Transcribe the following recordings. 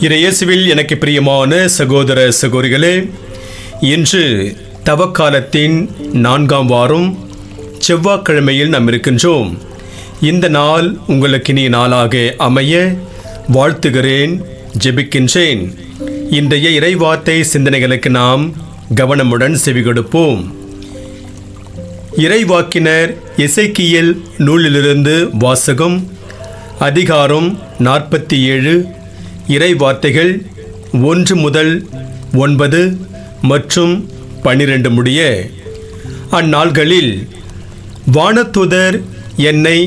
இயேசுவில் எனக்கு பிரியமான சகோதர சகோதரிகளே, இன்று தவக்காலத்தின் 4ஆம் வாரம் செவ்வாய்க்கிழமையில் நாம் இருக்கின்றோம். இந்த நாள் உங்களுக்கு இனிய நாளாக அமைய வாழ்த்துகிறேன், ஜெபிக்கின்றேன். இன்றைய இறைவார்த்தை சிந்தனைகளுக்கு நாம் கவனமுடன் செவிகொடுப்போம். இறைவாக்கினர் எசேக்கியேல் நூலிலிருந்து வாசகம். அதிகாரம் 47. இறை வார்த்தைகள் 1 முதல் 9 மற்றும் 12 முடிய. அந்நாள்களில் வானதூதர் என்னை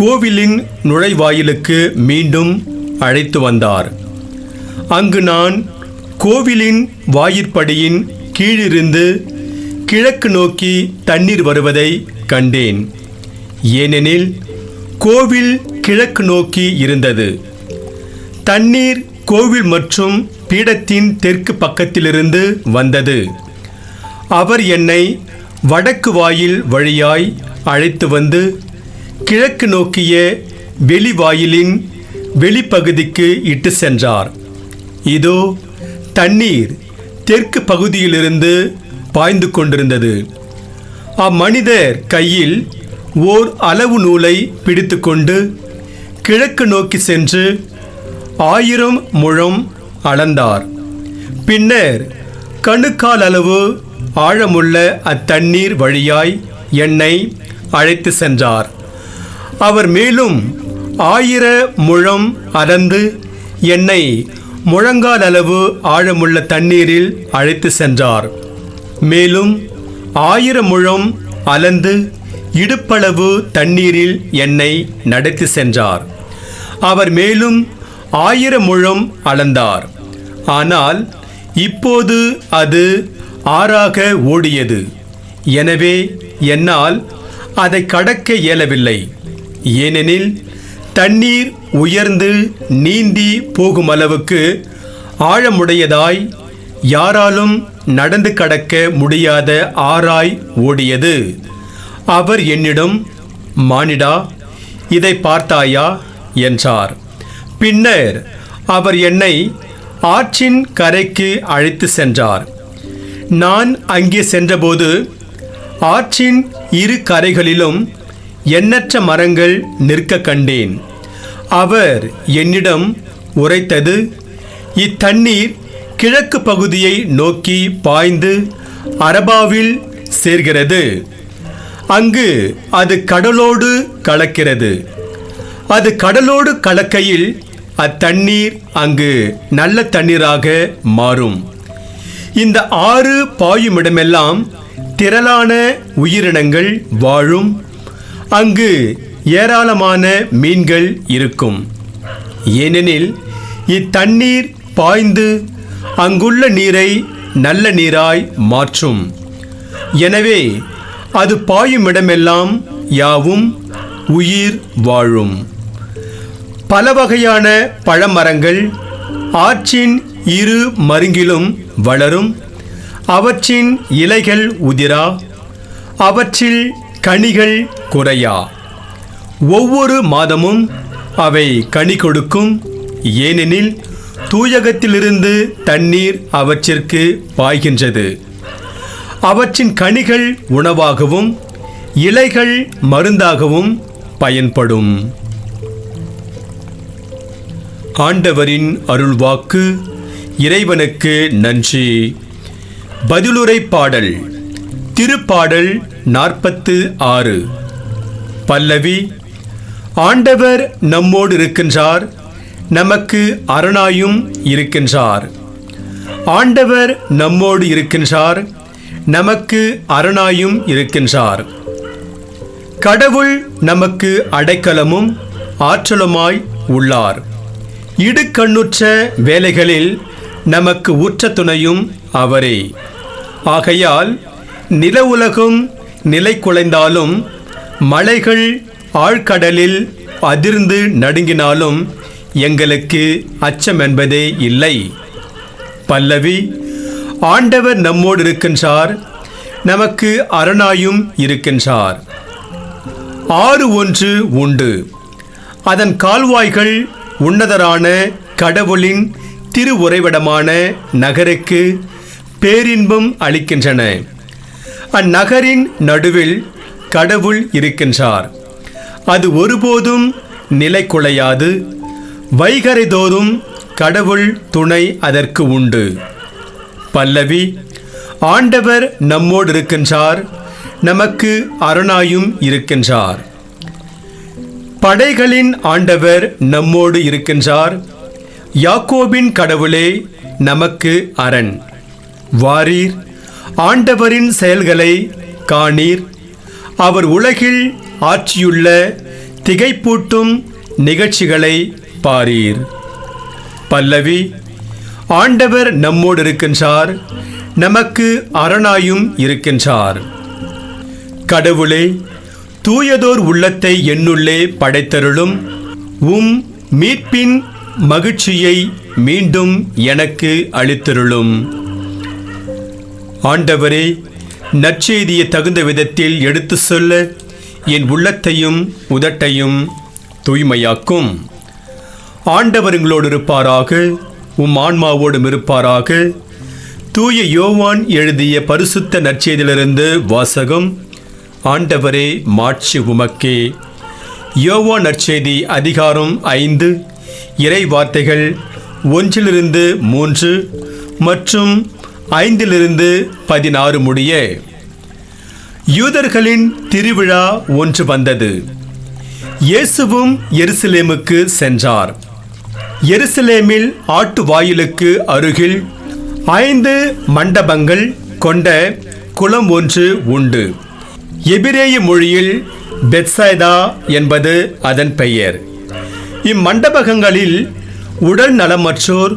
கோவிலின் நுழைவாயிலுக்கு மீண்டும் அழைத்து வந்தார். அங்கு நான் கோவிலின் வாயிற்படியின் கீழிருந்து கிழக்கு நோக்கி தண்ணீர் வருவதை கண்டேன். ஏனெனில் கோவில் கிழக்கு நோக்கி இருந்தது. தண்ணீர் கோவில் மற்றும் பீடத்தின் தெற்கு பக்கத்திலிருந்து வந்தது. அவர் என்னை வடக்கு வாயில் வழியாய் அழைத்து வந்து கிழக்கு நோக்கிய வெளிவாயிலின் வெளிப்பகுதிக்கு இட்டு சென்றார். இதோ தண்ணீர் தெற்கு பகுதியிலிருந்து பாய்ந்து கொண்டிருந்தது. அம்மனிதர் கையில் ஓர் அளவு நூலை பிடித்து கொண்டு கிழக்கு நோக்கி சென்று 1000 முழம் அளந்தார். பின்னர் கணுக்கால் அளவு ஆழமுள்ள அத்தண்ணீர் வழியாய் என்னை அழைத்து சென்றார். அவர் மேலும் 1000 முழம் அளந்து என்னை முழங்கால் அளவு ஆழமுள்ள தண்ணீரில் அழைத்து சென்றார். மேலும் 1000 முழம் அளந்து இடுப்பளவு தண்ணீரில் என்னை நடத்தி சென்றார். அவர் மேலும் 1000 முழம் அளந்தார். ஆனால் இப்போது அது ஆறாக ஓடியது. எனவே என்னால் அதை கடக்க இயலவில்லை. ஏனெனில் தண்ணீர் உயர்ந்து நீந்தி போகும் அளவுக்கு ஆழமுடையதாய் யாராலும் நடந்து கடக்க முடியாத ஆறாய் ஓடியது. அவர் என்னிடம், மானிடா, இதை பார்த்தாயா என்றார். பின்னர் அவர் என்னை ஆற்றின் கரைக்கு அழைத்து சென்றார். நான் அங்கே சென்றபோது ஆற்றின் இரு கரைகளிலும் எண்ணற்ற மரங்கள் நிற்க கண்டேன். அவர் என்னிடம் உரைத்தது, இத்தண்ணீர் கிழக்கு பகுதியை நோக்கி பாய்ந்து அரபாவில் சேர்கிறது. அங்கு அது கடலோடு கலக்கிறது. அது கடலோடு கலக்கையில் அத்தண்ணீர் அங்கு நல்ல தண்ணீராக மாறும். இந்த ஆறு பாயுமிடமெல்லாம் திரளான உயிரினங்கள் வாழும். அங்கு ஏராளமான மீன்கள் இருக்கும். ஏனெனில் இத்தண்ணீர் பாய்ந்து அங்குள்ள நீரை நல்ல நீராய் மாற்றும். எனவே அது பாயுமிடமெல்லாம் யாவும் உயிர் வாழும். பல வகையான பழமரங்கள் ஆற்றின் இரு மருங்கிலும் வளரும். அவற்றின் இலைகள் உதிரா, அவற்றில் கனிகள் குறையா. ஒவ்வொரு மாதமும் அவை கனி கொடுக்கும். ஏனெனில் தூயகத்திலிருந்து தண்ணீர் அவற்றிற்கு பாய்கின்றது. அவற்றின் கனிகள் உணவாகவும் இலைகள் மருந்தாகவும் பயன்படும். ஆண்டவரின் அருள்வாக்கு. இறைவனுக்கு நன்றி. பதிலுரை பாடல். திருப்பாடல் 46. பல்லவி. ஆண்டவர் நம்மோடு இருக்கின்றார், நமக்கு அரணாயும் இருக்கின்றார். ஆண்டவர் நம்மோடு இருக்கின்றார், நமக்கு அரணாயும் இருக்கின்றார். கடவுள் நமக்கு அடைக்கலமும் ஆற்றலுமாய் உள்ளார். இடுக்கண்ணுற்ற வேலைகளில் நமக்கு உற்ற துணையும் அவரே. ஆகையால் நில உலகம் நிலை குலைந்தாலும், மலைகள் ஆழ்கடலில் அதிர்ந்து நடுங்கினாலும் எங்களுக்கு அச்சம் என்பதே இல்லை. பல்லவி. ஆண்டவர் நம்மோடு இருக்கின்றார், நமக்கு அரணாயும் இருக்கின்றார். ஆறு ஒன்று உண்டு. அதன் கால்வாய்கள் உன்னதரான கடவுளின் திரு உறைவிடமான நகருக்கு பேரின்பம் அளிக்கின்றன. அந்நகரின் நடுவில் கடவுள் இருக்கின்றார். அது ஒருபோதும் நிலை குலையாது. வைகரை தோறும் கடவுள் துணை அதற்கு உண்டு. பல்லவி. ஆண்டவர் நம்மோடு இருக்கின்றார், நமக்கு அரணாயும் இருக்கின்றார். படைகளின் ஆண்டவர் நம்மோடு இருக்கின்றார். யாக்கோபின் கடவுளே நமக்கு அரண். வாரீர், ஆண்டவரின் செயல்களை காணீர். அவர் உலகில் ஆற்றியுள்ள திகைப்பூட்டும் நிகழ்ச்சிகளை பாரீர். பல்லவி. ஆண்டவர் நம்மோடு இருக்கின்றார், நமக்கு அரணாயும் இருக்கின்றார். கடவுளே, தூயதோர் உள்ளத்தை என்னுள்ளே படைத்தருளும். மீட்பின் மகிழ்ச்சியை மீண்டும் எனக்கு அளித்தருளும். ஆண்டவரே, நற்செய்தியை தகுந்த விதத்தில் எடுத்து சொல்ல என் உள்ளத்தையும் உதட்டையும் தூய்மையாக்கும். ஆண்டவர் உங்களோடு இருப்பாராக, ஆன்மாவோடும் இருப்பாராக. தூய யோவான் எழுதிய பரிசுத்த நற்செய்தியிலிருந்து வாசகம். ஆண்டவரே, மாட்சி உமக்கே. யோவான் நற்செய்தி அதிகாரம் 5, இறை வார்த்தைகள் 1-3 மற்றும் 5-16 முடிய. யூதர்களின் திருவிழா ஒன்று வந்தது. இயேசுவும் எருசலேமுக்கு சென்றார். எருசலேமில் ஆட்டு வாயிலுக்கு அருகில் 5 மண்டபங்கள் கொண்ட குளம் ஒன்று உண்டு. எபிரேய மொழியில் பெத்சைதா என்பது அதன் பெயர். இம்மண்டபங்களில் உடல் நலமற்றோர்,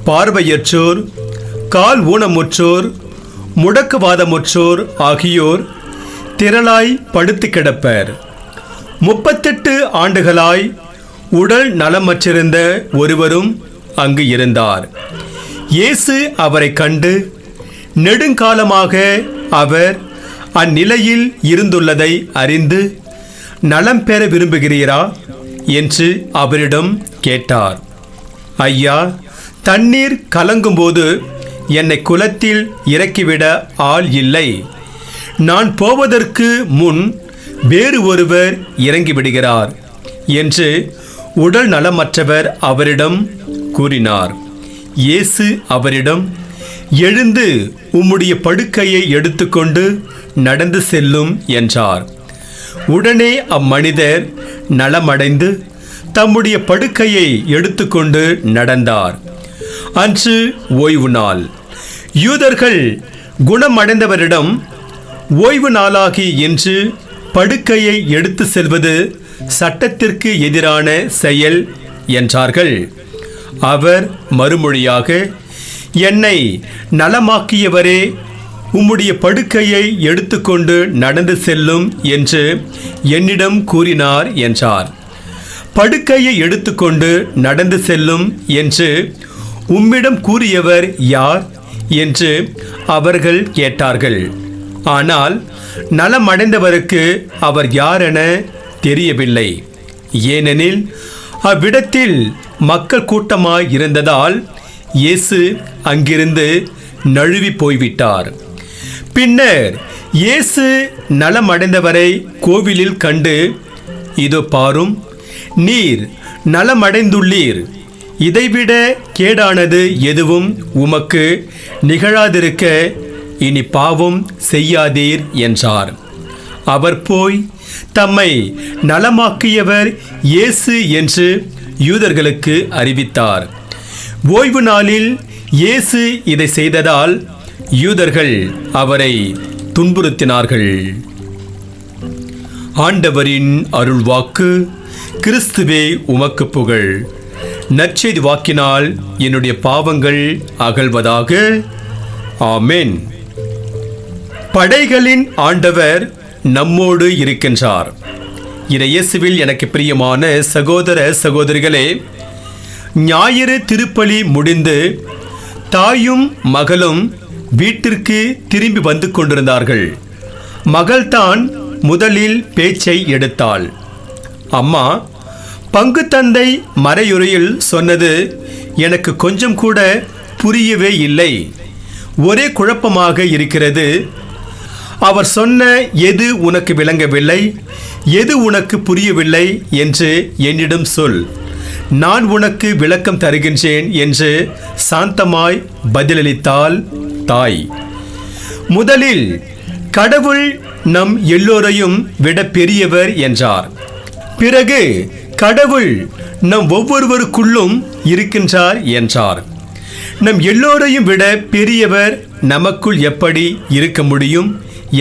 பார்வையற்றோர், கால் ஊனமுற்றோர், முடக்குவாதமுற்றோர் ஆகியோர் திரளாய் படுத்து கிடப்பர். 38 ஆண்டுகளாய் உடல் நலமற்றிருந்த ஒருவரும் அங்கு இருந்தார். இயேசு அவரை கண்டு, நெடுங்காலமாக அவர் அந்நிலையில் இருந்துள்ளதை அறிந்து, நலம் பெற விரும்புகிறீரா என்று அவரிடம் கேட்டார். ஐயா, தண்ணீர் கலங்கும்போது என்னை குளத்தில் இறக்கிவிட ஆள் இல்லை. நான் போவதற்கு முன் வேறு ஒருவர் இறங்கிவிடுகிறார் என்று உடல் நலமற்றவர் அவரிடம் கூறினார். இயேசு அவரிடம், எழுந்து உம்முடைய படுக்கையை எடுத்துக்கொண்டு நடந்து செல்லும் என்றார். உடனே அம்மனிதர் நலமடைந்து தம்முடைய படுக்கையை எடுத்துக்கொண்டு நடந்தார். அன்று ஓய்வு நாள். யூதர்கள் குணமடைந்தவரிடம், ஓய்வு நாளாகி என்று படுக்கையை எடுத்து செல்வது சட்டத்திற்கு எதிரான செயல் என்றார்கள். அவர் மறுமொழியாக, என்னை நலமாக்கியவரே, உம்முடைய படுக்கையை எடுத்துக்கொண்டு நடந்து செல்லும் என்று என்னிடம் கூறினார் என்றார். படுக்கையை எடுத்துக்கொண்டு நடந்து செல்லும் என்று உம்மிடம் கூறியவர் யார் என்று அவர்கள் கேட்டார்கள். ஆனால் நலமடைந்தவருக்கு அவர் யாரென தெரியவில்லை. ஏனெனில் அவ்விடத்தில் மக்கள் கூட்டமாய் இருந்ததால் இயேசு அங்கிருந்து நழுவி போய்விட்டார். பின்னர் இயேசு நலமடைந்தவரை கோவிலில் கண்டு, இதோ பாரும், நீர் நலமடைந்துள்ளீர். இதைவிட கேடானது எதுவும் உமக்கு நிகழாதிருக்க இனி பாவம் செய்யாதீர் என்றார். அவர் போய் தம்மை நலமாக்கியவர் இயேசு என்று யூதர்களுக்கு அறிவித்தார். ஓய்வு நாளில் இயேசு இதை செய்ததால் யூதர்கள் அவரை துன்புறுத்தினார்கள். ஆண்டவரின் அருள்வாக்கு. கிறிஸ்துவே உமக்கு புகழ். நற்செய்தி வாக்கினால் என்னுடைய பாவங்கள் அகல்வதாக. ஆமென். படைகளின் ஆண்டவர் நம்மோடு இருக்கின்றார். இயேசுவில் எனக்கு பிரியமான சகோதர சகோதரிகளே, ஞாயிறு திருப்பலி முடிந்து தாயும் மகளும் வீட்டிற்கு திரும்பி வந்து கொண்டிருந்தார்கள். மகள்தான் முதலில் பேச்சை எடுத்தாள். அம்மா, பங்கு தந்தை மறையுறையில் சொன்னது எனக்கு கொஞ்சம் கூட புரியவே இல்லை. ஒரே குழப்பமாக இருக்கிறது. அவர் சொன்ன எது உனக்கு விளங்கவில்லை, எது உனக்கு புரியவில்லை என்று என்னிடம் சொல், நான் உனக்கு விளக்கம் தருகின்றேன் என்று சாந்தமாய் பதிலளித்தாள் தாய். முதலில் கடவுள் நம் எல்லோரையும் விட பெரியவர் என்றார். பிறகு கடவுள் நம் ஒவ்வொருவருக்குள்ளும் இருக்கின்றார் என்றார். நம் எல்லோரையும் விட பெரியவர் நமக்குள் எப்படி இருக்க முடியும்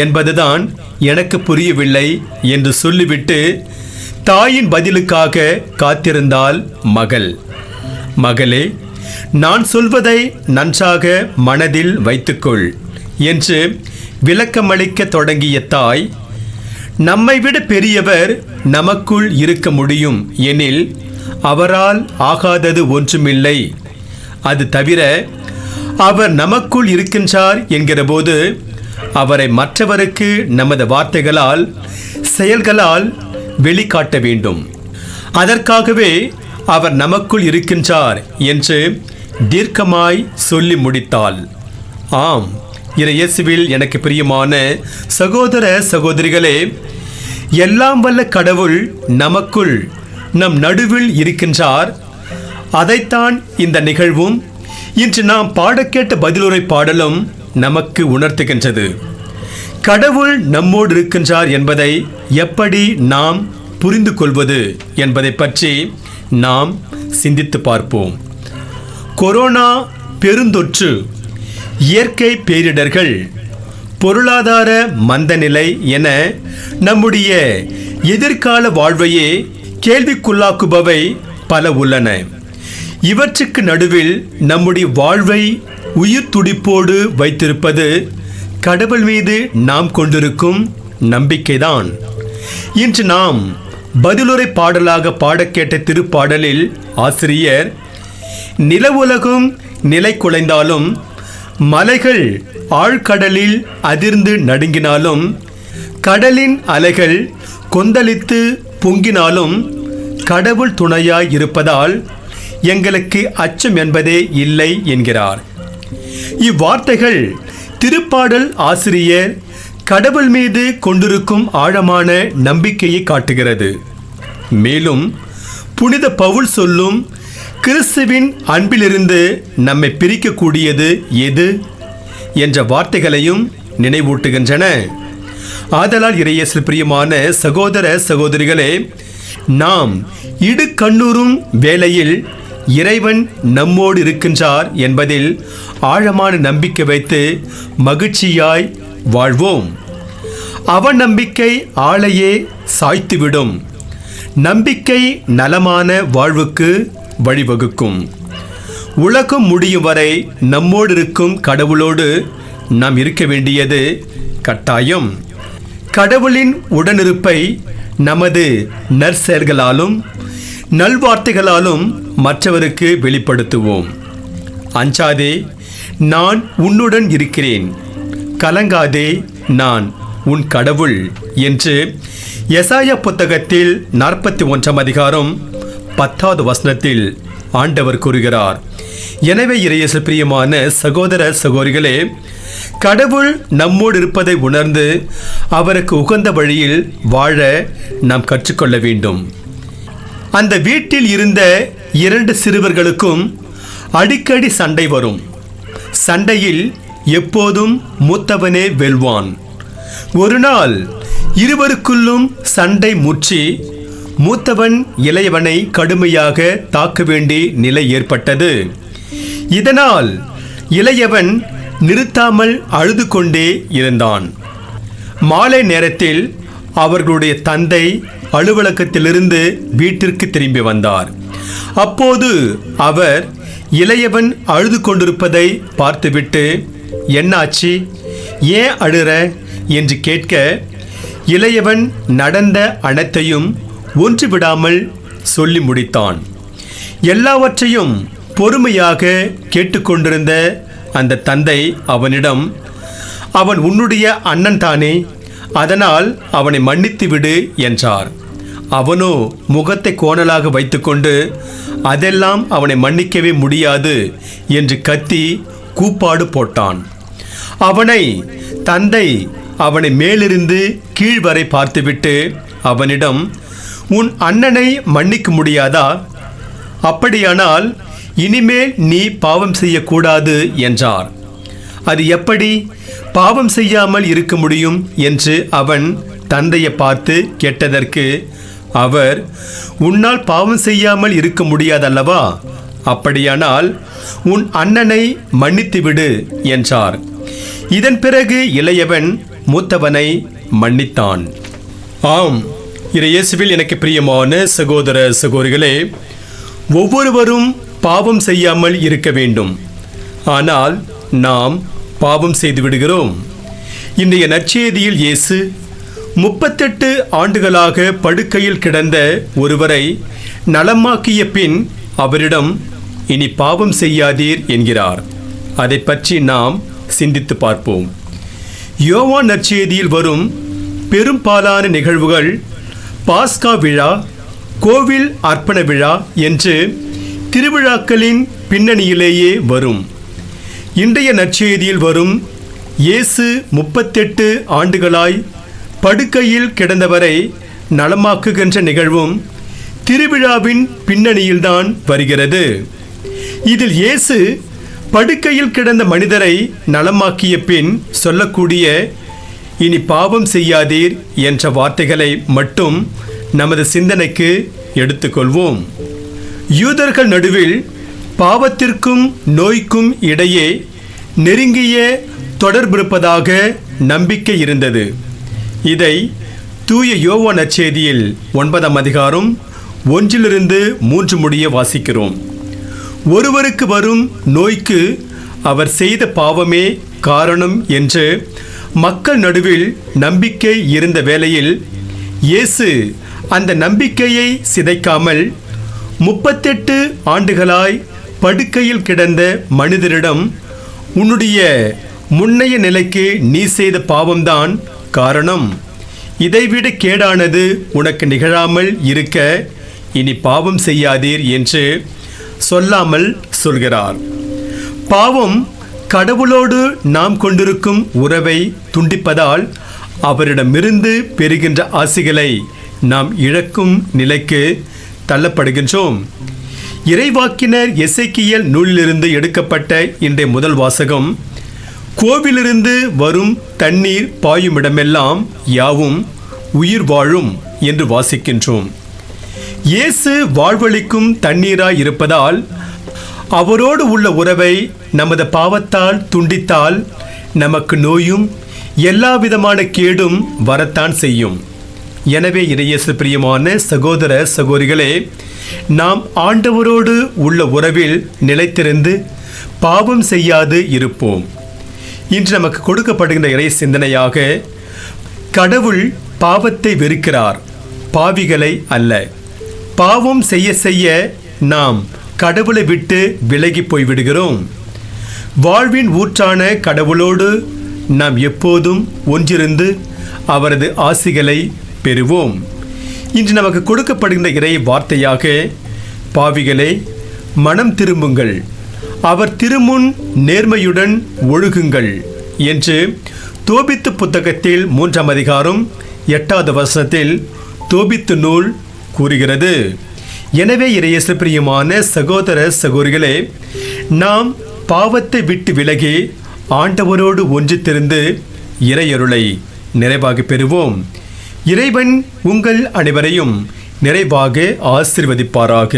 என்பதுதான் எனக்கு புரியவில்லை என்று சொல்லிவிட்டு தாயின் பதிலுக்காக காத்திருந்தாள் மகள். மகளே, நான் சொல்வதை நன்றாக மனதில் வைத்துக்கொள் என்று விளக்கமளிக்க தொடங்கிய தாய், நம்மை விட பெரியவர் நமக்குள் இருக்க முடியும் எனில் அவரால் ஆகாதது ஒன்றுமில்லை. அது தவிர அவர் நமக்குள் இருக்கின்றார் என்கிற போது அவரை மற்றவருக்கு நமது வார்த்தைகளால், செயல்களால் வெளிக்காட்ட வேண்டும். அதற்காகவே அவர் நமக்குள் இருக்கின்றார் என்று தீர்க்கமாய் சொல்லி முடித்தாள். ஆம், இயேசுவில் எனக்கு பிரியமான சகோதர சகோதரிகளே, எல்லாம் வல்ல கடவுள் நமக்குள், நம் நடுவில் இருக்கின்றார். அதைத்தான் இந்த நிகழ்வும் இன்று நாம் பாடக்கேட்ட பதிலுரை பாடலும் நமக்கு உணர்த்துகின்றது. கடவுள் நம்மோடு இருக்கின்றார் என்பதை எப்படி நாம் புரிந்து கொள்வது என்பதை பற்றி நாம் சிந்தித்து பார்ப்போம். கொரோனா பெருந்தொற்று, இயற்கை பேரிடர்கள், பொருளாதார மந்தநிலை என நம்முடைய எதிர்கால வாழ்வையே கேள்விக்குள்ளாக்குபவை பல உள்ளன. இவற்றுக்கு நடுவில் நம்முடைய வாழ்வை உயிர் துடிப்போடு வைத்திருப்பது கடவுள் மீது நாம் கொண்டிருக்கும் நம்பிக்கைதான். இன்று நாம் பதிலுரை பாடலாக பாடக்கேட்ட திருப்பாடலில் ஆசிரியர், நில உலகம் நிலை குலைந்தாலும், மலைகள் ஆழ்கடலில் அதிர்ந்து நடுங்கினாலும், கடலின் அலைகள் கொந்தளித்து பொங்கினாலும் கடவுள் துணையாய் இருப்பதால் எங்களுக்கு அச்சம் என்பதே இல்லை என்கிறார். இவ்வார்த்தைகள் திருப்பாடல் ஆசிரியர் கடவுள் மீது கொண்டிருக்கும் ஆழமான நம்பிக்கையை காட்டுகிறது. மேலும் புனித பவுல் சொல்லும் கிறிஸ்துவின் அன்பிலிருந்து நம்மை பிரிக்கக்கூடியது எது என்ற வார்த்தைகளையும் நினைவூட்டுகின்றன. ஆதலால் இறையேசுவில் பிரியமான சகோதர சகோதரிகளே, நாம் இடு கண்ணூரும் வேளையில் இறைவன் நம்மோடு இருக்கின்றார் என்பதில் ஆழமான நம்பிக்கை வைத்து மகிழ்ச்சியாய் வாழ்வோம். அவநம்பிக்கை ஆளையே சாய்த்துவிடும். நம்பிக்கை நலமான வாழ்வுக்கு வழிவகுக்கும். உலகம் முடியும் வரை நம்மோடு இருக்கும் கடவுளோடு நாம் இருக்க வேண்டியது கட்டாயம். கடவுளின் உடனிருப்பை நமது நற்செயல்களாலும் நல்வார்த்தைகளாலும் மற்றவருக்கு வெளிப்படுத்துவோம். அஞ்சாதே, நான் உன்னுடன் இருக்கிறேன், கலங்காதே, நான் உன் கடவுள் என்று எசாயா புத்தகத்தில் 41 அதிகாரம் 10வது வசனத்தில் ஆண்டவர் கூறுகிறார். எனவே இறையேசு பிரியமான சகோதர சகோதரிகளே, கடவுள் நம்மோடு இருப்பதை உணர்ந்து அவருக்கு உகந்த வழியில் வாழ நாம் கற்றுக்கொள்ள வேண்டும். அந்த வீட்டில் இருந்த 2 சிறுவர்களுக்கும் அடிக்கடி சண்டை வரும். சண்டையில் எப்போதும் மூத்தவனே வெல்வான். ஒரு நாள் இருவருக்குள்ளும் சண்டை முற்றி மூத்தவன் இளையவனை கடுமையாக தாக்க வேண்டிய நிலை ஏற்பட்டது. இதனால் இளையவன் நிறுத்தாமல் அழுது கொண்டே இருந்தான். மாலை நேரத்தில் அவர்களுடைய தந்தை அலுவலகத்திலிருந்து வீட்டிற்கு திரும்பி வந்தார். அப்போது அவர் இளையவன் அழுது கொண்டிருப்பதை பார்த்துவிட்டு, என்னாச்சு, ஏன் அழுற என்று கேட்க, இளையவன் நடந்த அனைத்தையும் ஒன்று விடாமல் சொல்லி முடித்தான். எல்லாவற்றையும் பொறுமையாக கேட்டுக்கொண்டிருந்த அந்த தந்தை அவனிடம், அவன் உன்னுடைய அண்ணன் தானே, அதனால் அவனை மன்னித்து விடு என்றார். அவனோ முகத்தை கோணலாக வைத்துக்கொண்டு அதெல்லாம் அவனை மன்னிக்கவே முடியாது என்று கத்தி கூப்பாடு போட்டான். அவனை தந்தை அவனை மேலிருந்து கீழ் வரை பார்த்துவிட்டு அவனிடம், உன் அண்ணனை மன்னிக்க முடியாதா? அப்படியானால் இனிமேல் நீ பாவம் செய்யக்கூடாது என்றார். அது எப்படி பாவம் செய்யாமல் இருக்க முடியும் என்று அவன் தந்தையை பார்த்து கேட்டதற்கு அவர், உன்னால் பாவம் செய்யாமல் இருக்க முடியாதல்லவா? அப்படியானால் உன் அண்ணனை மன்னித்துவிடு என்றார். இதன் பிறகு இளையவன் மூத்தவனை மன்னித்தான். ஆம், இயேசுவில் எனக்கு பிரியமான சகோதர சகோதரிகளே, ஒவ்வொருவரும் பாவம் செய்யாமல் இருக்க வேண்டும். ஆனால் நாம் பாவம் செய்து விடுகிறோம். இன்றைய நற்செய்தியில் இயேசு 38 ஆண்டுகளாக படுக்கையில் கிடந்த ஒருவரை நலமாக்கிய பின் அவரிடம், இனி பாவம் செய்யாதீர் என்கிறார். அதை பற்றி நாம் சிந்தித்து பார்ப்போம். யோவான் நற்செய்தியில் வரும் பெரும்பாலான நிகழ்வுகள் பாஸ்கா விழா, கோவில் அர்ப்பண விழா என்று திருவிழாக்களின் பின்னணியிலேயே வரும். இன்றைய நற்செய்தியில் வரும் இயேசு 38 ஆண்டுகளாய் படுக்கையில் கிடந்தவரை நலமாக்குகின்ற நிகழ்வும் திருவிழாவின் பின்னணியில்தான் வருகிறது. இதில் இயேசு படுக்கையில் கிடந்த மனிதரை நலமாக்கிய பின் சொல்லக்கூடிய இனி பாவம் செய்யாதீர் என்ற வார்த்தைகளை மட்டும் நமது சிந்தனைக்கு எடுத்துக்கொள்வோம். யூதர்கள் நடுவில் பாவத்திற்கும் நோய்க்கும் இடையே நெருங்கிய தொடர்பிருப்பதாக நம்பிக்கை இருந்தது. இதை தூய யோவான் நற்செய்தியில் 9ஆம் அதிகாரம் 1-3 முடிய வாசிக்கிறோம். ஒருவருக்கு வரும் நோய்க்கு அவர் செய்த பாவமே காரணம் என்று மக்கள் நடுவில் நம்பிக்கை இருந்த வேளையில் இயேசு அந்த நம்பிக்கையை சிதைக்காமல் 38 ஆண்டுகளாய் படுக்கையில் கிடந்த மனிதரிடம், உன்னுடைய முன்னைய நிலைக்கு நீ செய்த பாவம்தான் காரணம், இதைவிட கேடானது உனக்கு நிகழாமல் இருக்க இனி பாவம் செய்யாதீர் என்று சொல்லாமல் சொல்கிறார். பாவம் கடவுளோடு நாம் கொண்டிருக்கும் உறவை துண்டிப்பதால் அவரிடமிருந்து பெறுகின்ற ஆசிகளை நாம் இழக்கும் நிலைக்கு தள்ளப்படுகின்றோம். இறைவாக்கினர் எசேக்கியேல் நூலிலிருந்து எடுக்கப்பட்ட இன்றைய முதல் வாசகம், கோவிலிருந்து வரும் தண்ணீர் பாயுமிடமெல்லாம் யாவும் உயிர் வாழும் என்று வாசிக்கின்றோம். இயேசு வாழ்வளிக்கும் தண்ணீராய் இருப்பதால் அவரோடு உள்ள உறவை நமது பாவத்தால் துண்டித்தால் நமக்கு நோயும் எல்லா விதமான கேடும் வரத்தான் செய்யும். எனவே இறையேசு பிரியமான சகோதர சகோதரிகளே, நாம் ஆண்டவரோடு உள்ள உறவில் நிலைத்திருந்து பாவம் செய்யாது இருப்போம். இன்று நமக்கு கொடுக்கப்படுகின்ற இறை சிந்தனையாக, கடவுள் பாவத்தை வெறுக்கிறார், பாவிகளை அல்ல. பாவம் செய்ய செய்ய நாம் கடவுளை விட்டு விலகி போய்விடுகிறோம். வாழ்வின் ஊற்றான கடவுளோடு நாம் எப்போதும் ஒன்றிருந்து அவரது ஆசிகளை பெறுவோம். இன்று நமக்கு கொடுக்கப்படுகின்ற இறை வார்த்தையாக, பாவிகளே மனம் திரும்புங்கள், அவர் திருமுன் நேர்மையுடன் ஒழுகுங்கள் என்று தோபித்து புத்தகத்தில் 3ஆம் அதிகாரம் 8வது வசனத்தில் தோபித்து நூல் கூறுகிறது. எனவே இறையேசு பிரியமான சகோதர சகோதரிகளே, நாம் பாவத்தை விட்டு விலகி ஆண்டவரோடு ஒன்றித்திருந்து இறையருளை நிறைவாக பெறுவோம். இறைவன் உங்கள் அனைவரையும் நிறைவாக ஆசீர்வதிப்பாராக.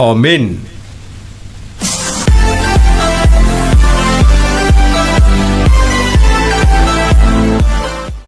ஆமென்.